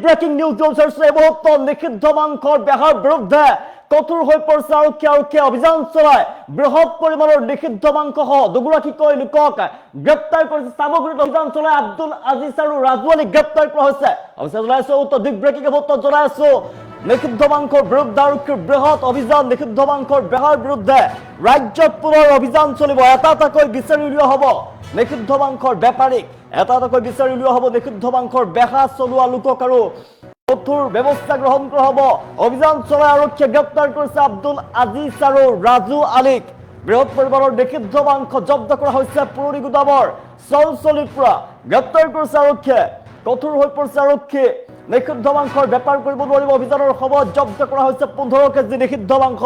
Breaking news চলছে এই মুহূৰ্তে নিষিদ্ধ মাংসৰ বেহাৰ বিৰুদ্ধে কঠোৰ হৈ পৰিছে আৰক্ষী অভিযান চলায় বৃহৎ পৰিমাণৰ নিষিদ্ধ মাংস সহ দুগৰাকীকৈ লোকক গ্ৰেপ্তাৰ কৰিছে সামগ্ৰীত অভিযান চলায় আব্দুল আজিজ আৰু ৰাজু আলীক গ্ৰেপ্তাৰ কৰা হৈছে অভিযান চলাইছে উত্তৰ দিগ ব্ৰেকিং মুহূৰ্ত জনাইছো নিষিদ্ধ মাংসৰ বিৰুদ্ধে আৰক্ষীৰ বৃহৎ অভিযান নিষিদ্ধ মাংসৰ বেহাৰ বিৰুদ্ধে ৰাজ্যত পুনৰ অভিযান চলিব এটা এটাকৈ বিচাৰি উলিওৱা হ'ব নিষিদ্ধ মাংসৰ বেপাৰীক এটা এটাকৈ বিচাৰি উলিওৱা হ'ব নিষিদ্ধ মাংসৰ বেহা চলোৱা লোকক আৰু কঠোৰ ব্যৱস্থা গ্ৰহণ কৰা হ'ব অভিযান চলাই আৰক্ষীয়ে গ্ৰেপ্তাৰ কৰিছে আব্দুল আজিজ আৰু ৰাজু আলীক বৃহৎ পৰিমাণৰ নিষিদ্ধ মাংস জব্দ কৰা হৈছে পুৰণি গুদামৰ চলচলিৰ পৰা গ্ৰেপ্তাৰ কৰিছে আৰক্ষীয়ে কঠোৰ হৈ পৰিছে আৰক্ষী নিষিদ্ধ মাংসৰ বেপাৰ কৰিব নোৱাৰিব অভিযানৰ সময়ত জব্দ কৰা হৈছে 15 কেজি নিষিদ্ধ মাংস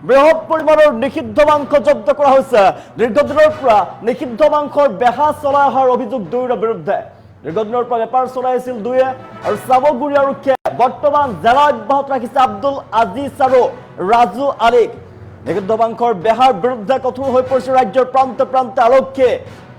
বৃহৎ পৰিমাণৰ নিষিদ্ধ মাংস জব্দ কৰা হৈছে দীৰ্ঘদিনৰ পৰা নিষিদ্ধ মাংসৰ বেহা চলাই অহাৰ অভিযোগ দুয়োৰে বিৰুদ্ধে দীৰ্ঘদিনৰ পৰা বেপাৰ চলাইছিল দুয়ে আৰু সামগ্ৰী আৰক্ষীয়ে বৰ্তমান জেৰা অব্যাহত ৰাখিছে আব্দুল আজিজ আৰু ৰাজু আলীক নিষিদ্ধ মাংসৰ বেহাৰ বিৰুদ্ধে কঠোৰ হৈ পৰিছে ৰাজ্যৰ প্ৰান্তে প্ৰান্তে আৰক্ষীয়ে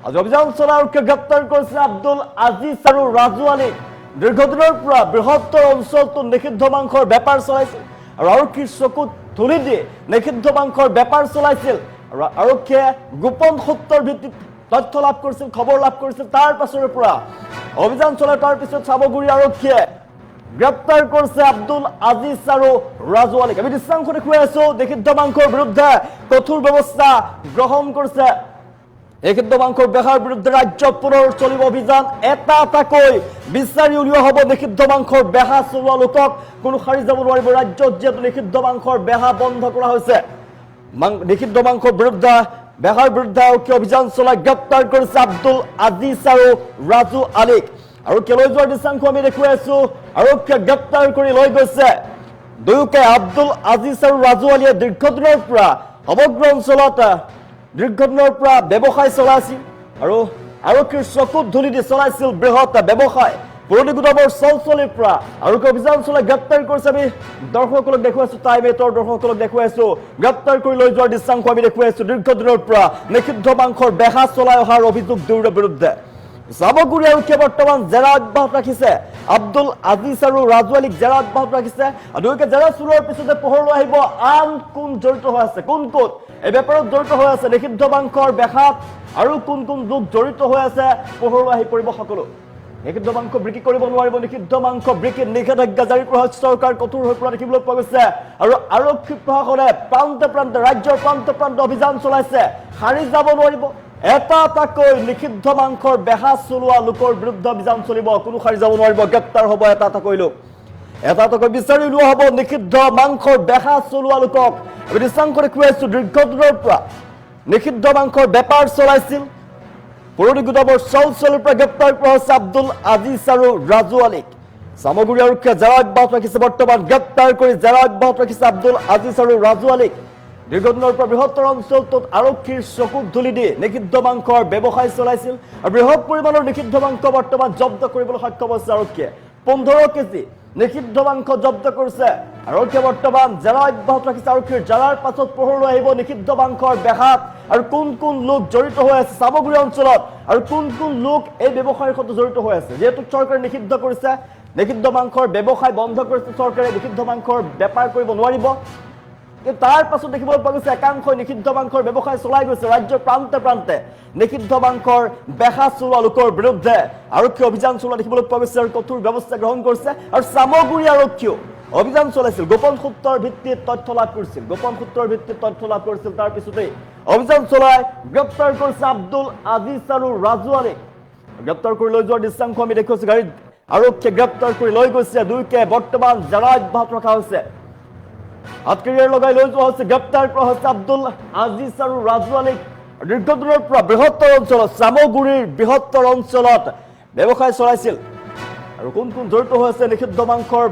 আজি অভিযান চলাই আৰক্ষীয়ে গ্ৰেপ্তাৰ কৰিছে আব্দুল আজিজ আৰু ৰাজু আলীক দীৰ্ঘদিনৰ পৰা বৃহত্তৰ অঞ্চলটো নিষিদ্ধ মাংসৰ বেপাৰ চলাইছিল আৰু আৰক্ষীৰ চকুত ধুলি দি নিষিদ্ধ মাংসৰ বেপাৰ চলাইছিল আৰু আৰক্ষীয়ে গোপন সূত্ৰৰ ভিত্তিত তথ্য লাভ কৰিছিল খবৰ লাভ কৰিছিল তাৰ পাছৰে পৰা অভিযান চলাই তাৰ পিছত সামগ্ৰী আৰক্ষীয়ে গ্ৰেপ্তাৰ কৰিছে আব্দুল আজিজ আৰু ৰাজু আলীক আমি দৃশ্যাংশ দেখুৱাই আছো নিষিদ্ধ মাংসৰ বিৰুদ্ধে কঠোৰ ব্যৱস্থা গ্ৰহণ কৰিছে নিষিদ্ধ মাংসৰ বেহাৰ বিৰুদ্ধে ৰাজ্যত পুনৰ চলিব অভিযান এটা এটাকৈ বিচাৰি উলিওৱা হ'ব নিষিদ্ধ মাংসৰ বেহা চলোৱা লোকক কোনো সাৰি যাব নোৱাৰিব ৰাজ্যত যিহেতু নিষিদ্ধ মাংসৰ বেহা বন্ধ কৰা হৈছে নিষিদ্ধ মাংসৰ বিৰুদ্ধে বেহাৰ বিৰুদ্ধে আৰক্ষী অভিযান চলাই গ্ৰেপ্তাৰ কৰিছে আব্দুল আজিজ আৰু ৰাজু আলীক আৰু কেলৈ যোৱাৰ দৃশ্যাংশ আমি দেখুৱাই আছো আৰক্ষীয়ে গ্ৰেপ্তাৰ কৰি লৈ গৈছে দুয়োকে আব্দুল আজিজ আৰু ৰাজু আলীয়ে দীৰ্ঘদিনৰ পৰা সমগ্ৰ অঞ্চলত দীৰ্ঘদিনৰ পৰা ব্যৱসায় চলাইছিল আৰু আৰক্ষীৰ চকুত ধুলি দি চলাইছিল বৃহৎ ব্যৱসায় পুৰণি গুদামৰ চলচলিৰ পৰা আৰক্ষী অভিযান চলাই গ্ৰেপ্তাৰ কৰিছে আমি দৰ্শকসকলক দেখুৱাইছো টাইম এইটৰ দৰ্শকসকলক দেখুৱাইছো গ্ৰেপ্তাৰ কৰি লৈ যোৱাৰ দৃশ্যাংশ আমি দেখুৱাইছো দীৰ্ঘদিনৰ পৰা নিষিদ্ধ মাংসৰ বেহা চলাই অহাৰ অভিযোগ দুয়োৰে বিৰুদ্ধে সামগ্ৰী আৰক্ষীয়ে বৰ্তমান জেৰা অব্যাহত ৰাখিছে আব্দুল আজিজ আৰু ৰাজু আলীক জেৰা অব্যাহত ৰাখিছে দুয়োকে জেৰা চলোৱাৰ পিছতে পোহৰলৈ আহিব আন কোন জড়িত হৈ আছে কোন এই বেপাৰত জড়িত হৈ আছে নিষিদ্ধ মাংসৰ বেহাত আৰু কোন লোক জড়িত হৈ আছে পোহৰলৈ আহি পৰিব সকলো নিষিদ্ধ মাংস বিক্ৰী কৰিব নোৱাৰিব নিষিদ্ধ মাংস বিক্ৰীৰ নিষেধাজ্ঞা জাৰি কৰা হৈছে চৰকাৰ কঠোৰ হৈ পৰা দেখিবলৈ পোৱা গৈছে আৰু আৰক্ষী প্ৰশাসনে প্ৰান্তে প্ৰান্তে ৰাজ্যৰ প্ৰান্তে প্ৰান্তে অভিযান চলাইছে সাৰি যাব নোৱাৰিব এটা এটাকৈ নিষিদ্ধ মাংসৰ বেহা চলোৱা লোকৰ বিৰুদ্ধে অভিযান চলিব কোনো সাৰি যাব নোৱাৰিব গ্ৰেপ্তাৰ হ'ব এটা এটাকৈ লোক এটা এটাকৈ বিচাৰি উলিওৱা হ'ব নিষিদ্ধ মাংসৰ বেহা চলোৱা লোকক আমি দৃশ্যাংশ দেখুৱাইছো দীৰ্ঘদিনৰ পৰা নিষিদ্ধ মাংসৰ বেপাৰ চলাইছিল পুৰণি গুদামৰ চলচলিৰ পৰা গ্ৰেপ্তাৰ কৰা হৈছে আব্দুল আজিজ আৰু ৰাজু আলীক সামগ্ৰী আৰক্ষীয়ে জেৰা অব্যাহত ৰাখিছে বৰ্তমান গ্ৰেপ্তাৰ কৰি জেৰা অব্যাহত ৰাখিছে আব্দুল আজিজ আৰু ৰাজু আলীক দীৰ্ঘদিনৰ পৰা বৃহত্তৰ অঞ্চলটোত আৰক্ষীৰ চকুত ধুলি দি নিষিদ্ধ মাংসৰ ব্যৱসায় চলাইছিল আৰু বৃহৎ পৰিমাণৰ নিষিদ্ধ মাংস বৰ্তমান জব্দ কৰিবলৈ সক্ষম হৈছে আৰক্ষীয়ে 15 কেজি নিষিদ্ধ মাংস জব্দ কৰিছে আৰক্ষীয়ে বৰ্তমান জেৰা অব্যাহত ৰাখিছে আৰক্ষীৰ জেৰাৰ পাছত পোহৰলৈ আহিব নিষিদ্ধ মাংসৰ বেহাত আৰু কোন লোক জড়িত হৈ আছে সামগ্ৰী অঞ্চলত আৰু কোন লোক এই ব্যৱসায়ৰ সৈতে জড়িত হৈ আছে যেহেতু চৰকাৰে নিষিদ্ধ কৰিছে নিষিদ্ধ মাংসৰ ব্যৱসায় বন্ধ কৰিছে চৰকাৰে নিষিদ্ধ মাংসৰ বেপাৰ কৰিব নোৱাৰিব কিন্তু তাৰ পাছত দেখিবলৈ পোৱা গৈছে একাংশই নিষিদ্ধ মাংসৰ ব্যৱসায় চলাই গৈছে ৰাজ্যৰ প্ৰান্তে প্ৰান্তে নিষিদ্ধ মাংসৰ বেহা চলোৱা লোকৰ বিৰুদ্ধে আৰক্ষী অভিযান চলোৱা দেখিবলৈ পোৱা গৈছে আৰু কঠোৰ ব্যৱস্থা গ্ৰহণ কৰিছে আৰু সামগ্ৰী আৰক্ষীও অভিযান চলাইছিল গোপন সূত্ৰৰ ভিত্তিত তথ্য লাভ কৰিছিল তাৰ পিছতেই অভিযান চলাই গ্ৰেপ্তাৰ কৰিছে আব্দুল আজিজ আৰু ৰাজু আলীক গ্ৰেপ্তাৰ কৰি লৈ যোৱাৰ দৃশ্যাংশ আমি দেখুৱাইছো গাড়ীত আৰক্ষীয়ে গ্ৰেপ্তাৰ কৰি লৈ গৈছে দুয়োকে বৰ্তমান জেৰা অব্যাহত ৰখা হৈছে হাতকেৰিয়াৰ লগাই লৈ যোৱা হৈছে গ্ৰেপ্তাৰ কৰা হৈছে আব্দুল আজিজ আৰু ৰাজু আলীক দীৰ্ঘদিনৰ পৰা বৃহত্তৰ অঞ্চলত সামগ্ৰীৰ বৃহত্তৰ অঞ্চলত ব্যৱসায় চলাইছিল আৰু কোন জড়িত হৈ আছে নিষিদ্ধ মাংসৰ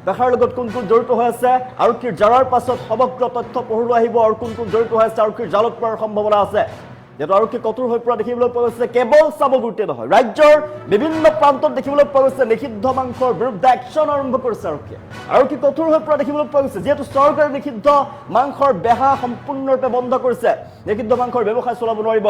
বেহাৰ লগত কোন জড়িত হৈ আছে আৰক্ষীৰ জেৰাৰ পাছত সমগ্ৰ তথ্য পোহৰলৈ আহিব আৰু কোন জড়িত হৈ আছে আৰক্ষীৰ জালত পৰাৰ সম্ভাৱনা আছে যেহেতু আৰক্ষী কঠোৰ হৈ পৰা দেখিবলৈ পোৱা গৈছে কেৱল সামগ্ৰীতে নহয় ৰাজ্যৰ বিভিন্ন প্ৰান্তত দেখিবলৈ পোৱা গৈছে নিষিদ্ধ মাংসৰ বিৰুদ্ধে একশ্যন আৰম্ভ কৰিছে আৰক্ষী কঠোৰ হৈ পৰা দেখিবলৈ পোৱা গৈছে যেহেতু চৰকাৰে নিষিদ্ধ মাংসৰ বেহা সম্পূৰ্ণৰূপে বন্ধ কৰিছে নিষিদ্ধ মাংসৰ ব্যৱসায় চলাব নোৱাৰিব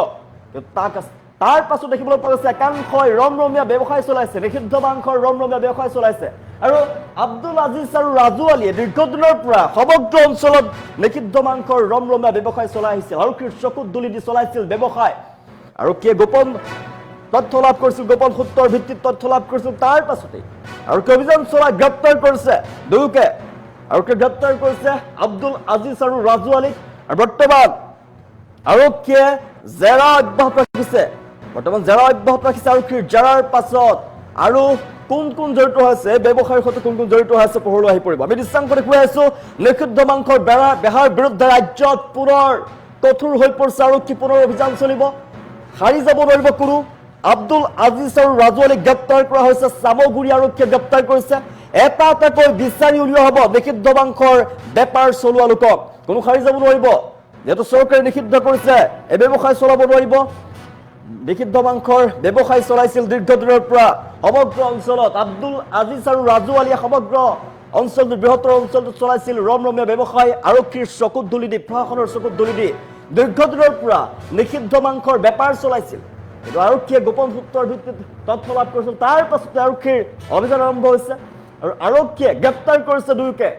তাক তাৰ পাছত দেখিবলৈ পোৱা গৈছে একাংশই ৰমৰমীয়া ব্যৱসায় চলাইছে, নিষিদ্ধ মাংসৰ ৰমৰমীয়া ব্যৱসায় চলাইছে। আৰু আব্দুল আজিজ আৰু ৰাজু আলীয়ে দীৰ্ঘদিনৰ পৰা সমগ্ৰ অঞ্চলত নিষিদ্ধ মাংসৰ ৰমৰমীয়া ব্যৱসায় চলাই আহিছিল, আৰক্ষীৰ চকুত ধুলি দি চলাইছিল ব্যৱসায়। আৰক্ষীয়ে গোপন তথ্য লাভ কৰিছিল, গোপন সূত্ৰৰ ভিত্তিত তথ্য লাভ কৰিছিল। তাৰ পাছতেই আৰক্ষী অভিযান চলাই গ্ৰেপ্তাৰ কৰিছে দুয়োকে। আৰক্ষীয়ে গ্ৰেপ্তাৰ কৰিছে আব্দুল আজিজ আৰু ৰাজু আলীক। আৰু বৰ্তমান আৰক্ষীয়ে জেৰা অব্যাহত ৰাখিছে, আৰক্ষীৰ জেৰাৰ পাছত আৰু কোন কোন জড়িত হৈছে, ব্যৱসায়ৰ সৈতে কোন কোন জড়িত হৈছে পোহৰলৈ আহি পৰিব। আমি দৃশ্যাংশ দেখুৱাই আছো, নিষিদ্ধ মাংসৰ বেহাৰ বিৰুদ্ধে ৰাজ্যত পুনৰ কঠোৰ হৈ পৰিছে আৰক্ষী, পুনৰ অভিযান চলিব, সাৰি যাব নোৱাৰিব কোনো। আব্দুল আজিজ আৰু ৰাজু আলীক গ্ৰেপ্তাৰ কৰা হৈছে, চামগুৰি আৰক্ষীয়ে গ্ৰেপ্তাৰ কৰিছে। এটা এটাকৈ বিচাৰি উলিওৱা হ'ব নিষিদ্ধ মাংসৰ বেপাৰ চলোৱা লোকক, কোনো সাৰি যাব নোৱাৰিব। যেহেতু চৰকাৰে নিষিদ্ধ কৰিছে, এই ব্যৱসায় চলাব নোৱাৰিব। নিষিদ্ধ মাংসৰ ব্যৱসায় চলাইছিল দীৰ্ঘদিনৰ পৰা সমগ্ৰ অঞ্চলত। আব্দুল আজিজ আৰু ৰাজু আলীয়ে সমগ্ৰ অঞ্চলটোত, বৃহত্তৰ অঞ্চলটোত চলাইছিল ৰমৰমীয়া ব্যৱসায়। আৰক্ষীৰ চকুত ধুলি দি, প্ৰশাসনৰ চকুত ধুলি দি দীৰ্ঘদিনৰ পৰা নিষিদ্ধ মাংসৰ বেপাৰ চলাইছিল। কিন্তু আৰক্ষীয়ে গোপন সূত্ৰৰ ভিত্তিত তথ্য লাভ কৰিছিল। তাৰ পাছতে আৰক্ষীৰ অভিযান আৰম্ভ হৈছে আৰু আৰক্ষীয়ে গ্ৰেপ্তাৰ কৰিছে দুয়োকে।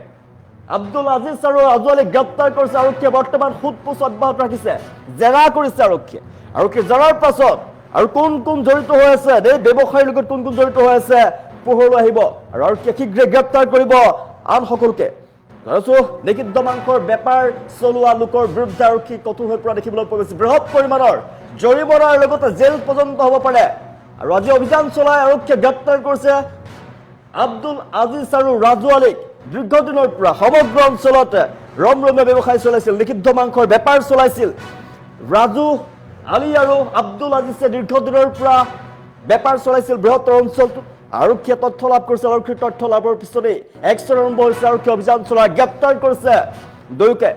আব্দুল আজিজ আৰু ৰাজু আলীক গ্ৰেপ্তাৰ কৰিছে আৰক্ষীয়ে। বৰ্তমান সোধপোছ অব্যাহত ৰাখিছে, জেৰা কৰিছে আৰক্ষীয়ে। আৰক্ষীৰ জেৰাৰ পাছত আৰু কোন কোন জড়িত হৈ আছে, এই ব্যৱসায়ীৰ লগত কোন কোন জড়িত হৈ আছে পোহৰলৈ আহিব। আৰু আৰক্ষীয়ে শীঘ্ৰে গ্ৰেপ্তাৰ কৰিব আন সকলোকে। নিষিদ্ধ মাংসৰ বেপাৰ চলোৱা লোকৰ বিৰুদ্ধে আৰক্ষী কঠোৰ হৈ পৰা দেখিবলৈ পোৱা গৈছে। বৃহৎ পৰিমাণৰ জৰিমনাৰ লগতে জেল পৰ্যন্ত হ'ব পাৰে। আৰু আজি অভিযান চলাই আৰক্ষীয়ে গ্ৰেপ্তাৰ কৰিছে আব্দুল আজিজ আৰু ৰাজু আলীক। দীৰ্ঘদিনৰ পৰা সমগ্ৰ অঞ্চলত ৰমৰমীয়া ব্যৱসায় চলাইছিল, নিষিদ্ধ মাংসৰ বেপাৰ চলাইছিল। ৰাজু আলী আৰু আব্দুল আজিজে দীৰ্ঘদিনৰ পৰা বেপাৰ চলাইছিল বৃহত্তৰ অঞ্চলটোত। আৰক্ষীয়ে তথ্য লাভ কৰিছিল, আৰক্ষীৰ তথ্য লাভৰ পিছতেই এক্সন আৰম্ভ হৈছে, আৰক্ষী অভিযান চলাই গ্ৰেপ্তাৰ কৰিছে দুয়োকে।